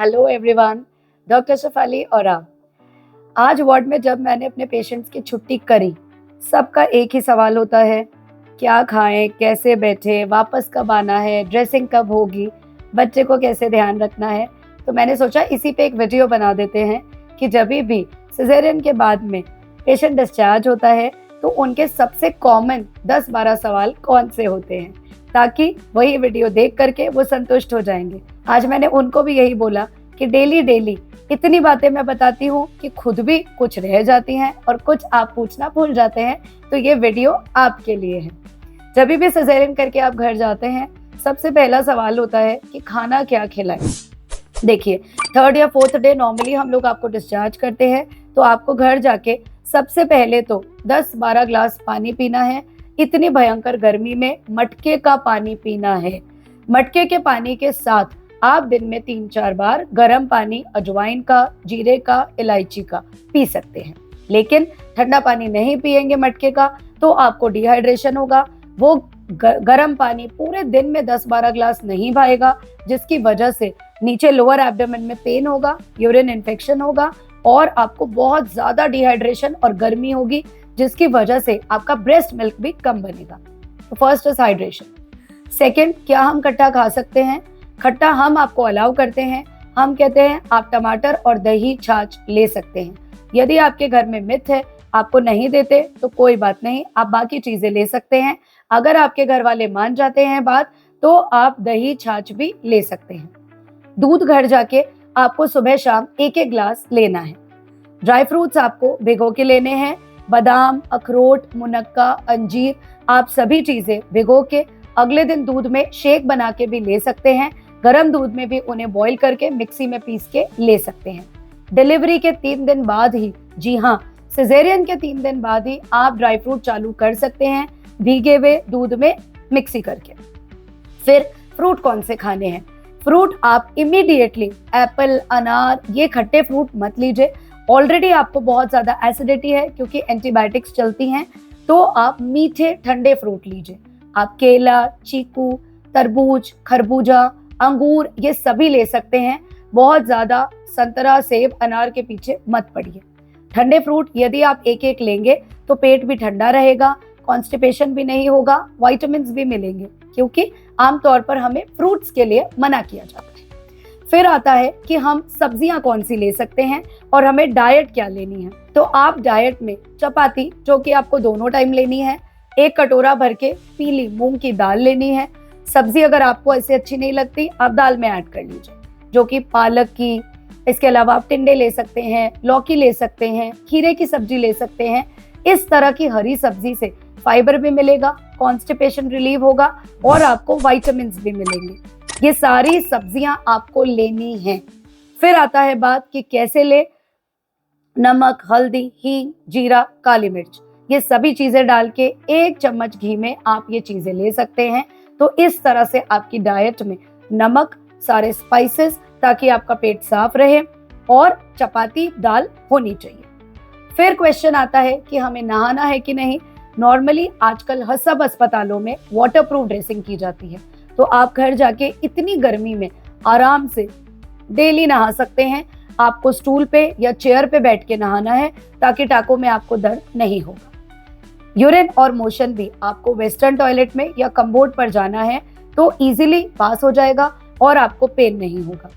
Hello everyone, doctor Shefali और आप। आज वार्ड में जब मैंने अपने पेशेंट्स की छुट्टी करी, सबका एक ही सवाल होता है, क्या खाएं, कैसे बैठे, वापस कब आना है, ड्रेसिंग कब होगी, बच्चे को कैसे ध्यान रखना है। तो मैंने सोचा इसी पे एक वीडियो बना देते हैं कि जब भी सिजेरियन के बाद में पेशेंट डिस्चार्ज होता है तो उनके सबसे कॉमन 10-12 सवाल कौन से होते हैं, ताकि वही वीडियो देख करके वो संतुष्ट हो जाएंगे। आज मैंने उनको भी यही बोला कि डेली इतनी बातें मैं बताती हूँ कि खुद भी कुछ रह जाती हैं और कुछ आप पूछना भूल जाते हैं, तो ये वीडियो आपके लिए है। जब भी सिजेरियन करके आप घर जाते हैं, सबसे पहला सवाल होता है कि खाना क्या खिलाएं। देखिए, 3rd या 4th डे नॉर्मली हम लोग आपको डिस्चार्ज करते हैं, तो आपको घर जाके सबसे पहले तो 10-12 ग्लास पानी पीना है। इतनी भयंकर गर्मी में मटके का पानी पीना है। मटके के पानी के साथ आप दिन में 3-4 बार गर्म पानी अजवाइन का, जीरे का, इलायची का पी सकते हैं। लेकिन ठंडा पानी नहीं पिएंगे मटके का तो आपको डिहाइड्रेशन होगा। वो गर्म पानी पूरे दिन में 10-12 ग्लास नहीं पाएगा, जिसकी वजह से नीचे लोअर एब्डोमेन में पेन होगा, यूरिन इन्फेक्शन होगा और आपको बहुत ज्यादा डिहाइड्रेशन और गर्मी होगी, जिसकी वजह से आपका ब्रेस्ट मिल्क भी कम बनेगा। तो फर्स्ट इज हाइड्रेशन। सेकेंड, क्या हम खट्टा खा सकते हैं? खट्टा हम आपको अलाउ करते हैं। हम कहते हैं आप टमाटर और दही छाछ ले सकते हैं। यदि आपके घर में मिथ है, आपको नहीं देते तो कोई बात नहीं, आप बाकी चीजें ले सकते हैं। अगर आपके घर वाले मान जाते हैं बात, तो आप दही छाछ भी ले सकते हैं। दूध घर जाके आपको सुबह शाम 1-1 ग्लास लेना है। ड्राई फ्रूट्स आपको भिगो के लेने हैं। बादाम, अखरोट, मुनक्का, अंजीर, आप सभी चीजें भिगो के अगले दिन दूध में शेक बना के भी ले सकते हैं। गर्म दूध में भी उन्हें बॉईल करके मिक्सी में पीस के ले सकते हैं। डिलीवरी के 3 दिन बाद ही, जी हाँ, सिजेरियन के 3 दिन बाद ही आप ड्राई फ्रूट चालू कर सकते हैं, भीगे हुए दूध में मिक्सी करके। फिर फ्रूट कौन से खाने हैं? फ्रूट आप इमीडिएटली एप्पल, अनार, ये खट्टे फ्रूट मत लीजिए। ऑलरेडी आपको बहुत ज्यादा एसिडिटी है क्योंकि एंटीबायोटिक्स चलती हैं, तो आप मीठे ठंडे फ्रूट लीजिए। आप केला, चीकू, तरबूज, खरबूजा, अंगूर, ये सभी ले सकते हैं। बहुत ज्यादा संतरा, सेब, अनार के पीछे मत पड़िए। ठंडे फ्रूट यदि आप 1-1 लेंगे तो पेट भी ठंडा रहेगा, कॉन्स्टिपेशन भी नहीं होगा, विटामिन्स भी मिलेंगे, क्योंकि आमतौर पर हमें फ्रूट्स के लिए मना किया जाता है। फिर आता है कि हम सब्जियां कौन सी ले सकते हैं और हमें डाइट क्या लेनी है। तो आप डाइट में चपाती, जो कि आपको दोनों टाइम लेनी है, 1 कटोरा भर के पीली मूंग की दाल लेनी है। सब्जी अगर आपको ऐसे अच्छी नहीं लगती, आप दाल में ऐड कर लीजिए, जो कि पालक की। इसके अलावा आप टिंडे ले सकते हैं, लौकी ले सकते हैं, खीरे की सब्जी ले सकते हैं। इस तरह की हरी सब्जी से फाइबर भी मिलेगा, कॉन्स्टिपेशन रिलीव होगा और आपको विटामिन्स भी मिलेंगे। ये सारी सब्जियां आपको लेनी हैं। फिर आता है बात कि कैसे ले। नमक, हल्दी, हींग, जीरा, काली मिर्च, ये सभी चीजें डाल के 1 चम्मच घी में आप ये चीजें ले सकते हैं। तो इस तरह से आपकी डाइट में नमक, सारे स्पाइसेस, ताकि आपका पेट साफ रहे, और चपाती, दाल होनी चाहिए। फिर क्वेश्चन आता है कि हमें नहाना है कि नहीं। नॉर्मली आजकल सब अस्पतालों में वाटरप्रूफ ड्रेसिंग की जाती है, तो आप घर जाके इतनी गर्मी में आराम से डेली नहा सकते हैं। आपको स्टूल पे या चेयर पे बैठ के नहाना है, ताकि टाकों में आपको दर्द नहीं होगा। यूरिन और मोशन भी आपको वेस्टर्न टॉयलेट में या कम्बोर्ड पर जाना है तो इजीली पास हो जाएगा और आपको पेन नहीं होगा।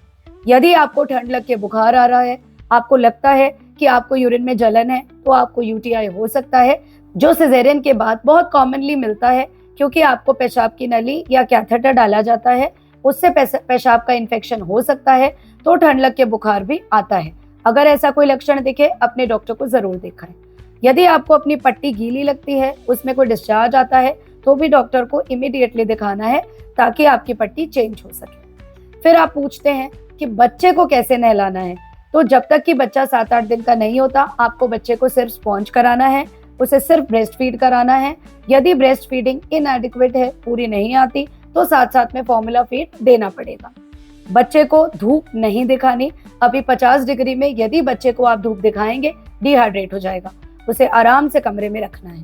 यदि आपको ठंड लग के बुखार आ रहा है, आपको लगता है कि आपको यूरिन में जलन है, तो आपको यूटीआई हो सकता है, जो सिजेरियन के बाद बहुत कॉमनली मिलता है, क्योंकि आपको पेशाब की नली या कैथेटर डाला जाता है, उससे पेशाब का इन्फेक्शन हो सकता है, तो ठंड लग के बुखार भी आता है। अगर ऐसा कोई लक्षण दिखे, अपने डॉक्टर को जरूर दिखाएं। यदि आपको अपनी पट्टी गीली लगती है, उसमें कोई डिस्चार्ज आता है, तो भी डॉक्टर को इमीडिएटली दिखाना है, ताकि आपकी पट्टी चेंज हो सके। फिर आप पूछते हैं कि बच्चे को कैसे नहलाना है। तो जब तक कि बच्चा 7-8 दिन का नहीं होता, आपको बच्चे को सिर्फ स्पॉन्ज कराना है, उसे सिर्फ ब्रेस्ट फीड कराना है। यदि ब्रेस्ट फीडिंग इनएडिक्वेट है, पूरी नहीं आती, तो साथ साथ में फॉर्मूला फीड देना पड़ेगा। बच्चे को धूप नहीं दिखानी। अभी 50 डिग्री में यदि बच्चे को आप धूप दिखाएंगे, डिहाइड्रेट हो जाएगा। उसे आराम से कमरे में रखना है।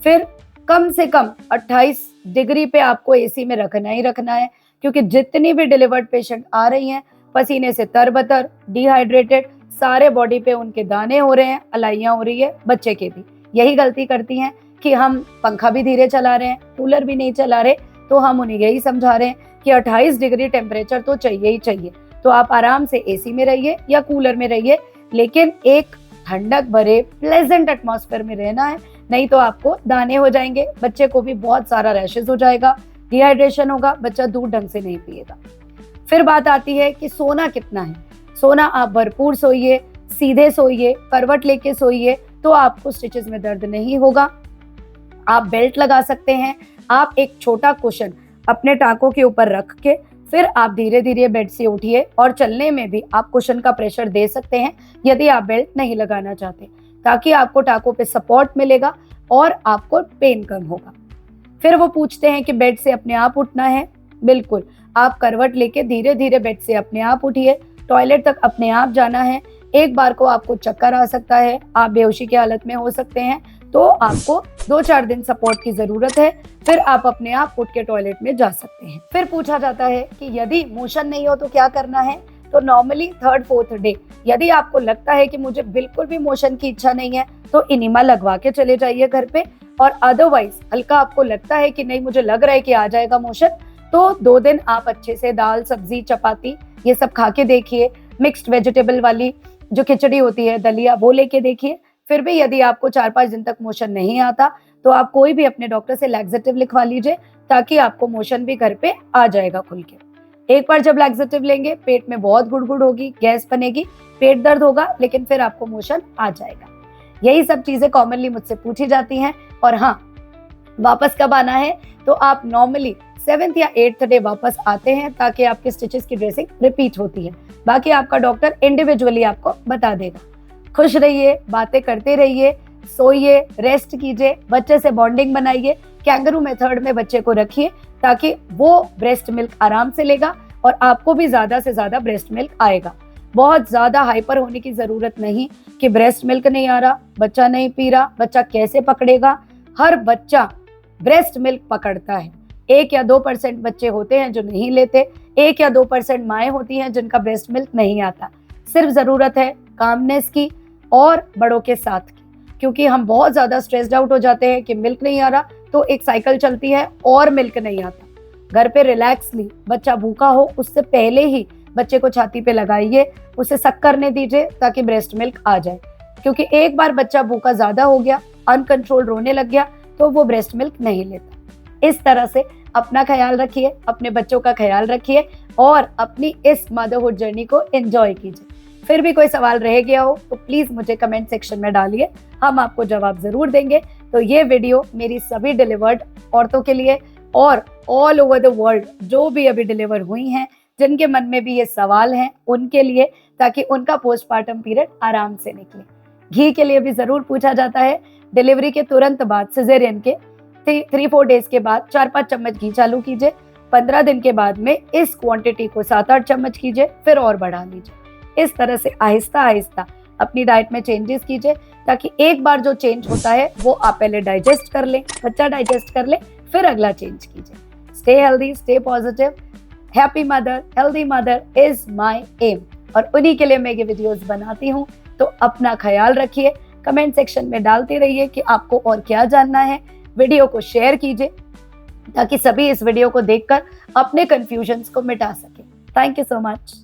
फिर कम से कम 28 डिग्री पे आपको एसी में रखना ही रखना है, क्योंकि जितनी भी डिलीवर्ड पेशेंट आ रही हैं, पसीने से तरबतर, डिहाइड्रेटेड, सारे बॉडी पे उनके दाने हो रहे हैं, अलाइयाँ हो रही है, बच्चे के भी। यही गलती करती हैं कि हम पंखा भी धीरे चला रहे हैं, कूलर भी नहीं चला रहे, तो हम उन्हें यही समझा रहे हैं कि 28 डिग्री टेम्परेचर तो चाहिए ही चाहिए। तो आप आराम से एसी में रहिए या कूलर में रहिए, लेकिन एक ठंडक भरे प्लेजेंट एटमॉस्फेयर में रहना है, नहीं तो आपको दाने हो जाएंगे, बच्चे को भी बहुत सारा रैशेस हो जाएगा, डिहाइड्रेशन होगा, बच्चा दूध ढंग से नहीं पिएगा। फिर बात आती है कि सोना कितना है। सोना आप भरपूर सोइए, सीधे सोइए, करवट लेके सोइए, तो आपको स्टिचेस में दर्द नहीं होगा। आप बेल्ट लगा सकते हैं। आप एक छोटा कुशन अपने टांकों के ऊपर रख के फिर आप धीरे धीरे बेड से उठिए, और चलने में भी आप कुशन का प्रेशर दे सकते हैं यदि आप बेल्ट नहीं लगाना चाहते, ताकि आपको टांकों पे सपोर्ट मिलेगा और आपको पेन कम होगा। फिर वो पूछते हैं कि बेड से अपने आप उठना है। बिल्कुल, आप करवट लेके धीरे धीरे बेड से अपने आप उठिए, टॉयलेट तक अपने आप जाना है। एक बार को आपको चक्कर आ सकता है, आप बेहोशी की हालत में हो सकते हैं, तो आपको 2-4 दिन सपोर्ट की जरूरत है, फिर आप अपने आप उठ के टॉयलेट में जा सकते हैं। फिर पूछा जाता है कि यदि मोशन नहीं हो तो क्या करना है। तो नॉर्मली 3rd-4th डे यदि आपको लगता है कि मुझे बिल्कुल भी मोशन की इच्छा नहीं है, तो इनिमा लगवा के चले जाइए घर पे, और अदरवाइज हल्का आपको लगता है कि नहीं मुझे लग रहा है कि आ जाएगा मोशन, तो 2 दिन आप अच्छे से दाल, सब्जी, चपाती ये सब खा के देखिए। मिक्स्ड वेजिटेबल वाली जो खिचड़ी होती है, दलिया, वो लेके देखिए। फिर भी यदि आपको 4-5 दिन तक मोशन नहीं आता, तो आप कोई भी अपने डॉक्टर से लैक्सेटिव लिखवा लीजिए, ताकि आपको मोशन भी घर पे आ जाएगा खुल के। एक बार जब लैक्सेटिव लेंगे, पेट में बहुत गुड़गुड़ होगी, गैस बनेगी, पेट दर्द होगा, लेकिन फिर आपको मोशन आ जाएगा। यही सब चीजें कॉमनली मुझसे पूछी जाती हैं। और हाँ, वापस कब आना है, तो आप नॉर्मली 7th या 8th डे वापस आते हैं, ताकि आपके स्टिचेस की ड्रेसिंग रिपीट होती है। बाकी आपका डॉक्टर इंडिविजुअली आपको बता देगा। खुश रहिए, बातें करते रहिए, सोइए, रेस्ट कीजिए, बच्चे से बॉन्डिंग बनाइए। कैंगरू मेथड में बच्चे को रखिए, ताकि वो ब्रेस्ट मिल्क आराम से लेगा और आपको भी ज्यादा से ज्यादा ब्रेस्ट मिल्क आएगा। बहुत ज्यादा हाइपर होने की जरूरत नहीं कि ब्रेस्ट मिल्क नहीं आ रहा, बच्चा नहीं पी रहा, बच्चा कैसे पकड़ेगा। हर बच्चा ब्रेस्ट मिल्क पकड़ता है। 1 या 2% बच्चे होते हैं जो नहीं लेते, 1 या 2% माएँ होती हैं जिनका ब्रेस्ट मिल्क नहीं आता। सिर्फ जरूरत है कामनेस की और बड़ों के साथ की, क्योंकि हम बहुत ज्यादा स्ट्रेस्ड आउट हो जाते हैं कि मिल्क नहीं आ रहा, तो एक साइकिल चलती है और मिल्क नहीं आता। घर पे रिलैक्सली, बच्चा भूखा हो उससे पहले ही बच्चे को छाती पे लगाइए, उसे सक करने दीजिए, ताकि ब्रेस्ट मिल्क आ जाए। क्योंकि एक बार बच्चा भूखा ज्यादा हो गया, अनकंट्रोल रोने लग गया, तो वो ब्रेस्ट मिल्क नहीं लेता। इस तरह से अपना ख्याल रखिए, अपने बच्चों का ख्याल रखिए, और अपनी इस मदरहुड जर्नी को एंजॉय कीजिए। फिर भी कोई सवाल रह गया हो तो प्लीज मुझे कमेंट सेक्शन में डालिए, हम आपको जवाब जरूर देंगे। तो ये वीडियो मेरी सभी डिलीवर्ड औरतों के लिए, और ऑल ओवर द वर्ल्ड जो भी अभी डिलीवर हुई हैं, जिनके मन में भी ये सवाल हैं, उनके लिए, ताकि उनका पोस्टमार्टम पीरियड आराम से निकले। घी के लिए भी जरूर पूछा जाता है। डिलीवरी के तुरंत बाद, सिजेरियन के 3-4 डेज के बाद 4-5 चम्मच घी चालू कीजिए। 15 दिन के बाद में इस क्वांटिटी को 7-8 चम्मच कीजिए, फिर और बढ़ा लीजिए। इस तरह से आहिस्ता आहिस्ता अपनी डाइट में चेंजेस कीजिए, ताकि एक बार जो चेंज होता है वो आप पहले डाइजेस्ट कर लें, बच्चा डाइजेस्ट कर ले, फिर अगला चेंज कीजिए। Stay healthy, stay positive. Happy mother, healthy mother is my aim, और उन्हीं के लिए मैं ये वीडियोस बनाती हूँ। तो अपना ख्याल रखिए, कमेंट सेक्शन में डालते रहिए कि आपको और क्या जानना है। वीडियो को शेयर कीजिए, ताकि सभी इस वीडियो को देखकर अपने कंफ्यूजन्स को मिटा सके। Thank you so much.